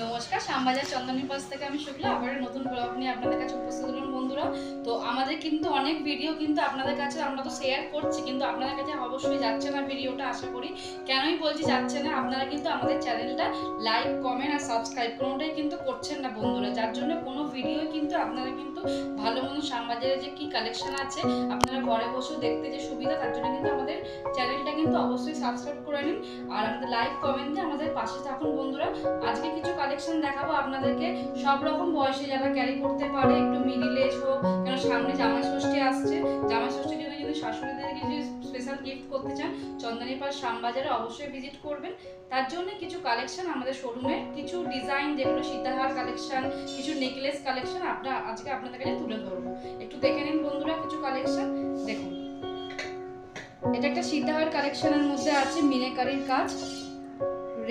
নমস্কার, শ্যামবাজার চন্দনের পাশ থেকে আমি শুক্লা আবার নতুন ব্লগ নিয়ে আপনাদের কাছে উপস্থিত হলাম বন্ধুরা। তো আমাদের কিন্তু অনেক ভিডিও কিন্তু আপনাদের কাছে আমরা তো শেয়ার করছি, কিন্তু আপনাদের কাছে অবশ্যই যাচ্ছে না ভিডিওটা। আশা করি কেনই বলছি যাচ্ছে না, আপনারা কিন্তু আমাদের চ্যানেলটা লাইক, কমেন্ট আর সাবস্ক্রাইব কোনোটাই কিন্তু করছেন না বন্ধুরা, যার জন্য কোনো ভিডিও কিন্তু আপনারা কিন্তু ভালো মতো শ্যামবাজারে যে কি কালেকশন আছে আপনারা ঘরে বসেও দেখতে যে সুবিধা, তার জন্য কিন্তু আমাদের চ্যানেলটা কিন্তু অবশ্যই সাবস্ক্রাইব করে নিন আর আমাদের লাইক কমেন্ট দিয়ে আমাদের পাশে থাকুন বন্ধুরা। আজকে কিছু কালেকশন দেখাবো আপনাদেরকে, সব রকম বয়সে যারা ক্যারি করতে পারে, একটু মিডিল এজ হোক, কেন সামনে জামাই ষষ্ঠী আসছে, জামাই ষষ্ঠীর জন্য যদি শাশুড়িদের কিছু স্পেশাল গিফট করতে চান চন্দনীপাড় শ্যামবাজারে অবশ্যই ভিজিট করবেন। তার জন্য কিছু কালেকশন আমাদের শোরুমে, কিছু ডিজাইন যেগুলো সীতাহার কালেকশন, কিছু নেকলেস কালেকশন আজকে আপনাদের কাছে তুলে ধরবো। একটু দেখে নিন বন্ধুরা কিছু কালেকশন। দেখুন, এটা একটা সীতাহার কালেকশনের মধ্যে আছে মিনাকারির কাজ,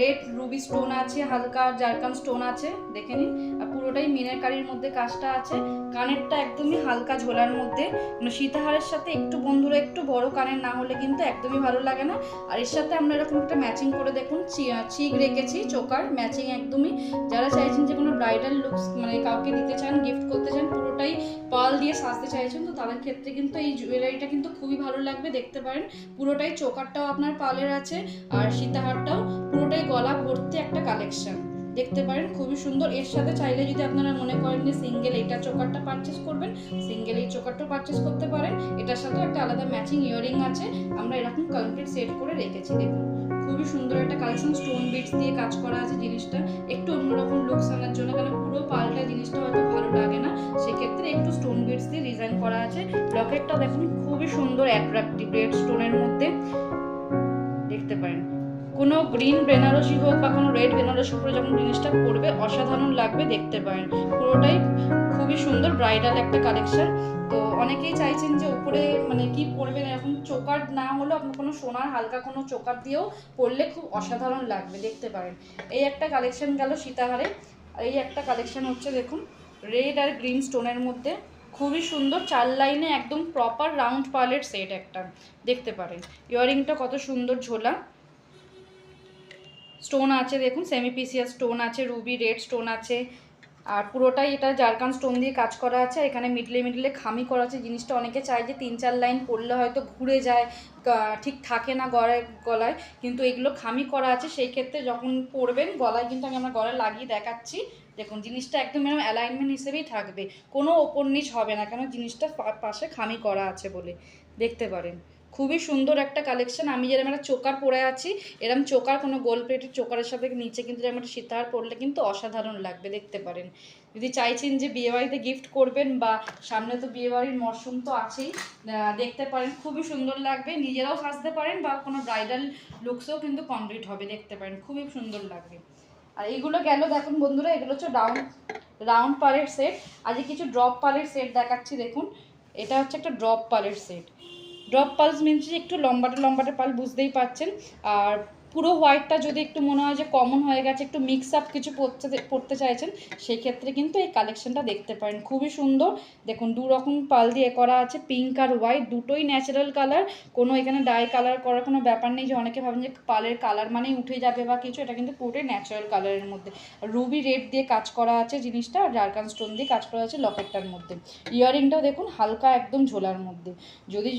রেড রুবি স্টোন আছে, হালকা জারকান স্টোন আছে, দেখে নিন। আর পুরোটাই মিনাকারির মধ্যে কাজটা আছে। কানেরটা একদমই হালকা ঝোলার মধ্যে, সীতাহারের সাথে একটু বন্ধুরা একটু বড় কানের না হলে কিন্তু একদমই ভালো লাগে না। আর এর সাথে আমরা এরকম একটা ম্যাচিং করে দেখুন চিক রেখেছি, চোকার ম্যাচিং একদমই। যারা চাইছেন যে কোনো ব্রাইডাল লুকস মানে কাউকে দিতে চান, গিফট করতে চান, পুরোটাই পাল দিয়ে সাজতে চাইছেন, তো তাদের ক্ষেত্রে কিন্তু এই জুয়েলারিটা কিন্তু খুবই ভালো লাগবে, দেখতে পারেন। পুরোটাই চোকারটাও আপনার পালের আছে আর সীতাহারটাও পুরোটাই গলা ভর্তি একটা কালেকশন, দেখতে পারেন খুবই সুন্দর। এর সাথে চাইলে যদি আপনারা মনে করেন যে সিঙ্গেল এইটা চোকারটা পারচেস করবেন, সিঙ্গেল এই চোকারটা পারচেস করতে পারেন। এটার সাথে একটা আলাদা ম্যাচিং ইয়াররিং আছে, আমরা এরকম কমপ্লিট সেট করে রেখেছি। দেখুন খুবই সুন্দর একটা কালেকশন, স্টোন বিটস দিয়ে কাজ করা আছে। জিনিসটা একটু অন্যরকম লুকস আনার জন্য, কারণ পুরো পাল্টা জিনিসটা হয়তো ভালো লাগে না, সেক্ষেত্রে একটু স্টোন বিটস দিয়ে ডিজাইন করা আছে। লকেটটা দেখুন খুবই সুন্দর অ্যাট্রাক্টিভ রেড স্টোনের মধ্যে, দেখতে পারেন। কোনো গ্রিন বেনারসি হোক বা কোনো রেড বেনারসি উপরে যখন জিনিসটা পরবে অসাধারণ লাগবে, দেখতে পারেন। পুরোটাই খুবই সুন্দর ব্রাইডাল একটা কালেকশন। তো অনেকেই চাইছেন যে উপরে মানে কি পরবেন, এরকম চোকার না হলেও আপনার কোনো সোনার হালকা কোনো চোকার দিয়েও পরলে খুব অসাধারণ লাগবে, দেখতে পারেন। এই একটা কালেকশন গেল সীতাহারে। আর এই একটা কালেকশন হচ্ছে দেখুন রেড আর গ্রিন স্টোনের মধ্যে, খুবই সুন্দর 4 লাইনে একদম প্রপার রাউন্ড পার্লের সেট একটা, দেখতে পারেন। ইয়াররিংটা কত সুন্দর ঝোলা, স্টোন আছে দেখুন, সেমিপিসিয়াস স্টোন আছে, রুবি রেড স্টোন আছে, আর পুরোটাই এটা জারকান স্টোন দিয়ে কাজ করা আছে। এখানে মিডলে খামি করা আছে। জিনিসটা অনেকে চায় যে 3-4 লাইন পরলে হয়তো ঘুরে যায়, ঠিক থাকে না গলায়, কিন্তু এগুলো খামি করা আছে। সেই ক্ষেত্রে যখন পরবেন গলায়, কিন্তু আমি আমার গলায় লাগিয়ে দেখাচ্ছি, দেখুন জিনিসটা একদম এরকম অ্যালাইনমেন্ট হিসেবেই থাকবে, কোনো ওপর নিচ হবে না, কেন জিনিসটা পাশে খামি করা আছে বলে, দেখতে পারেন। খুবই সুন্দর একটা কালেকশন। আমি যেরকম একটা চোকার পরে আছি, এরকম চোকার কোনো গোল প্লেটের চোকারের সাথে নিচে কিন্তু যেরকম একটা সীতাহার পরলে কিন্তু অসাধারণ লাগবে, দেখতে পারেন। যদি চাইছেন যে বিয়েবাড়িতে গিফট করবেন বা সামনে তো বিয়েবাড়ির মরশুম তো আছেই, দেখতে পারেন খুবই সুন্দর লাগবে, নিজেরাও সাজতে পারেন বা কোনো ব্রাইডাল লুকসও কিন্তু কমপ্লিট হবে, দেখতে পারেন খুবই সুন্দর লাগবে। আর এইগুলো গেল দেখুন বন্ধুরা, এগুলো হচ্ছে রাউন্ড পালের সেট। আজকে কিছু ড্রপ পালের সেট দেখাচ্ছি, দেখুন এটা হচ্ছে একটা ড্রপ পালের সেট। ড্রপ পালস মিনস একটু লম্বাটে পাল, বুঝতেই পারছেন। আর পুরো হোয়াইটটা যদি একটু মনে হয় যে কমন হয়ে গেছে, একটু মিক্স আপ কিছু পড়তে চাইছেন, সেই ক্ষেত্রে কিন্তু এই কালেকশনটা দেখতে পারেন, খুবই সুন্দর। দেখুন 2 রকম পাল দিয়ে করা আছে, পিঙ্ক আর হোয়াইট, দুটোই ন্যাচারাল কালার, কোনো এখানে ডাই কালার করার কোনো ব্যাপার নেই যে অনেকে ভাবেন যে পালের কালার মানেই উঠে যাবে বা কিছু, এটা কিন্তু পুরোটাই ন্যাচারাল কালারের মধ্যে। রুবি রেড দিয়ে কাজ করা আছে জিনিসটা, আর জারকান স্টোন দিয়ে কাজ করা আছে লকেটটার মধ্যে। ইয়াররিংটাও দেখুন হালকা একদম ঝোলার মধ্যে। যদি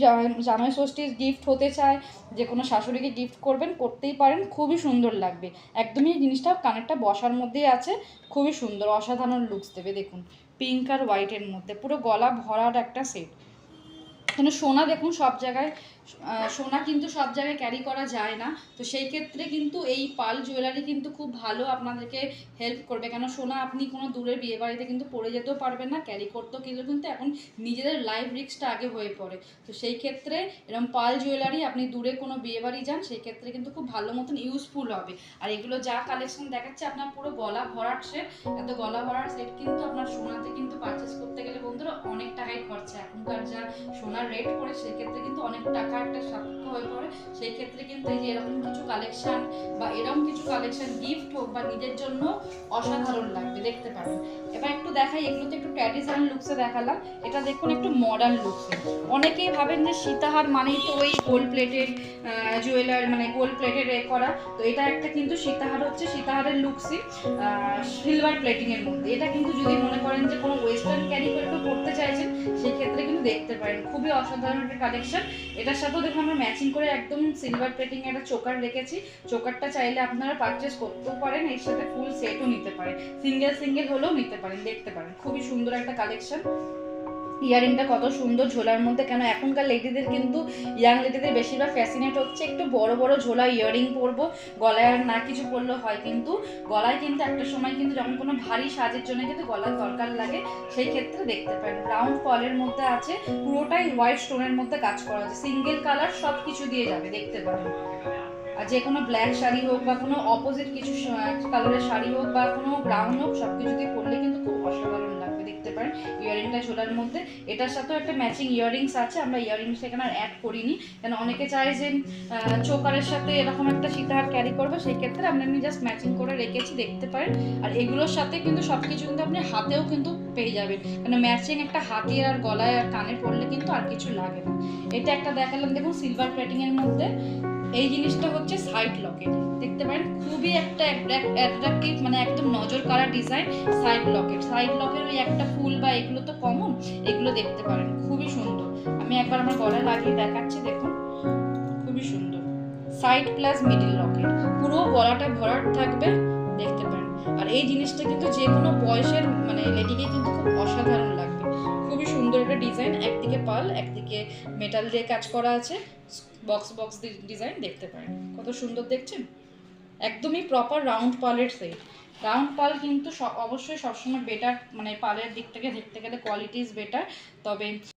জামাই ষষ্ঠীর গিফট হতে চায়, যে কোনো শাশুড়িকে গিফট করবেন, করতেই পারেন, খুবই সুন্দর লাগবে। একদমই এই জিনিসটা কানেরটা বসার মধ্যেই আছে, খুবই সুন্দর অসাধারণ লুকস দেবে। দেখুন পিঙ্ক আর হোয়াইটের মধ্যে পুরো গলা ভরার একটা সেট। এখানে সোনা দেখুন সব জায়গায়, সোনা কিন্তু সব জায়গায় ক্যারি করা যায় না, তো সেই ক্ষেত্রে কিন্তু এই পাল জুয়েলারি কিন্তু খুব ভালো আপনাদেরকে হেল্প করবে, কেন সোনা আপনি কোনো দূরের বিয়ে বাড়িতে কিন্তু পরে যেতেও পারবেন না, ক্যারি করতেও কিন্তু এখন নিজেদের লাইফ রিস্কটা আগে হয়ে পড়ে। তো সেই ক্ষেত্রে এরকম পাল জুয়েলারি আপনি দূরে কোনো বিয়ে বাড়ি যান, সেই ক্ষেত্রে কিন্তু খুব ভালো মতন ইউজফুল হবে। আর এগুলো যা কালেকশন দেখাচ্ছে আপনার পুরো গলা ভরার সেট, এত গলা ভরার সেট কিন্তু আপনার সোনাতে কিন্তু পারচেস করতে গেলে বন্ধুরা অনেক টাকাই খরচা, এখনকার যা সোনার রেট পড়ে সেক্ষেত্রে কিন্তু অনেক টাকা একটা সাপেক্ষ হয়ে পড়ে। সেই ক্ষেত্রে কিন্তু এই যে এরকম কিছু কালেকশন বা এরকম কিছু কালেকশন গিফট হোক বা নিজের জন্য অসাধারণ লাগবে, দেখতে পারেন। এবার একটু দেখাই, এগুলো তো একটু ট্র্যাডিশনাল লুকসে দেখালাম, এটা দেখুন একটু মডার্ন লুকসে। অনেকেই ভাবেন যে সীতাহার মানেই তো ওই গোল্ড প্লেটেড জুয়েলার, মানে গোল্ড প্লেটেড করা, তো এটা একটা কিন্তু সীতাহার হচ্ছে, সীতাহারের লুকসই। সিলভার প্লেটিংয়ের মধ্যে। এটা কিন্তু যদি মনে করেন যে কোনো ওয়েস্টার্ন ক্যারি করে কেউ পড়তে চাইছেন সেই ক্ষেত্রে কিন্তু দেখতে পারেন, খুবই অসাধারণ একটা কালেকশন। এটার সাথেও দেখুন আমরা ম্যাচিং করে একদম সিলভার প্লেটিং একটা চোকার রেখেছি। চোকারটা চাইলে আপনারা পারচেস করতেও পারেন, এর সাথে ফুল সেটও নিতে পারেন, সিঙ্গেল সিঙ্গেল হলেও নিতে পারেন, দেখতে পারেন খুবই সুন্দর একটা কালেকশন। ইয়ারিংটা কত সুন্দর ঝোলার মধ্যে, কেন এখনকার লেডিদের কিন্তু ইয়াং লেডিদের বেশিরভাগ ফ্যাসিনেট হচ্ছে একটু বড় বড় ঝোলা ইয়ারিং পরবো, গলায় আর না কিছু পরলে হয়, কিন্তু গলায় কিন্তু একটা সময় কিন্তু যখন কোনো ভারী সাজের জন্য কিন্তু গলার দরকার লাগে, সেই ক্ষেত্রে দেখতে পারেন। রাউন্ড পলের মধ্যে আছে, পুরোটাই হোয়াইট স্টোনের মধ্যে কাজ করা আছে, সিঙ্গেল কালার সব কিছু দিয়ে যাবে, দেখতে পারেন। আর যে কোনো ব্ল্যাক শাড়ি হোক বা কোনো অপোজিট কিছু কালারের শাড়ি হোক বা কোনো ব্রাউন হোক, সব কিছু দিয়ে পরলে কিন্তু খুব অসাধারণ লাগবে, দেখতে পারেন। ইয়ারিংটা ঝোলার মধ্যে, এটার সাথেও একটা ম্যাচিং ইয়ারিংস আছে, আমরা ইয়ারিংস এখানে আর অ্যাড করিনি, কেন অনেকে চায় যে চোকারের সাথে এরকম একটা সীতাহার ক্যারি করবে, সেই ক্ষেত্রে আমরা এমনি জাস্ট ম্যাচিং করে রেখেছি, দেখতে পারেন। আর এগুলোর সাথে কিন্তু সব কিছু কিন্তু আপনি হাতেও কিন্তু পেয়ে যাবেন, কেন ম্যাচিং একটা হাতে আর গলায় আর কানে পরলে কিন্তু আর কিছু লাগে না। এটা একটা দেখালাম দেখুন সিলভার প্লেটিংয়ের মধ্যে। এই জিনিসটা হচ্ছে সাইড লকেট, দেখতে পারেন খুবই একটা অ্যাট্রাকটিভ, মানে একদম নজর কাড়া ডিজাইন। সাইড লকেট ওই একটা ফুল বা এগুলো তো কমন, এগুলো দেখতে পারেন খুবই সুন্দর। আমি একবার আমার গলায় লাগিয়ে দেখাচ্ছি, দেখুন খুবই সুন্দর। সাইড প্লাস মিডিল লকেট, পুরো গলাটা ভরাট থাকবে, দেখতে পারেন। আর এই জিনিসটা কিন্তু যে কোনো বয়সের মানে লেডিকে কিন্তু খুব অসাধারণ লাগবে, খুবই সুন্দর একটা ডিজাইন। একদিকে পাল, একদিকে মেটাল দিয়ে কাজ করা আছে, বক্স ডিজাইন, দেখতে পারেন কত সুন্দর দেখছেন। একদমই প্রপার রাউন্ড পালের সেট। রাউন্ড পাল কিন্তু অবশ্যই সবসময় বেটার, মানে পালের দিক থেকে দেখতে গেলে কোয়ালিটি ইজ বেটার, তবে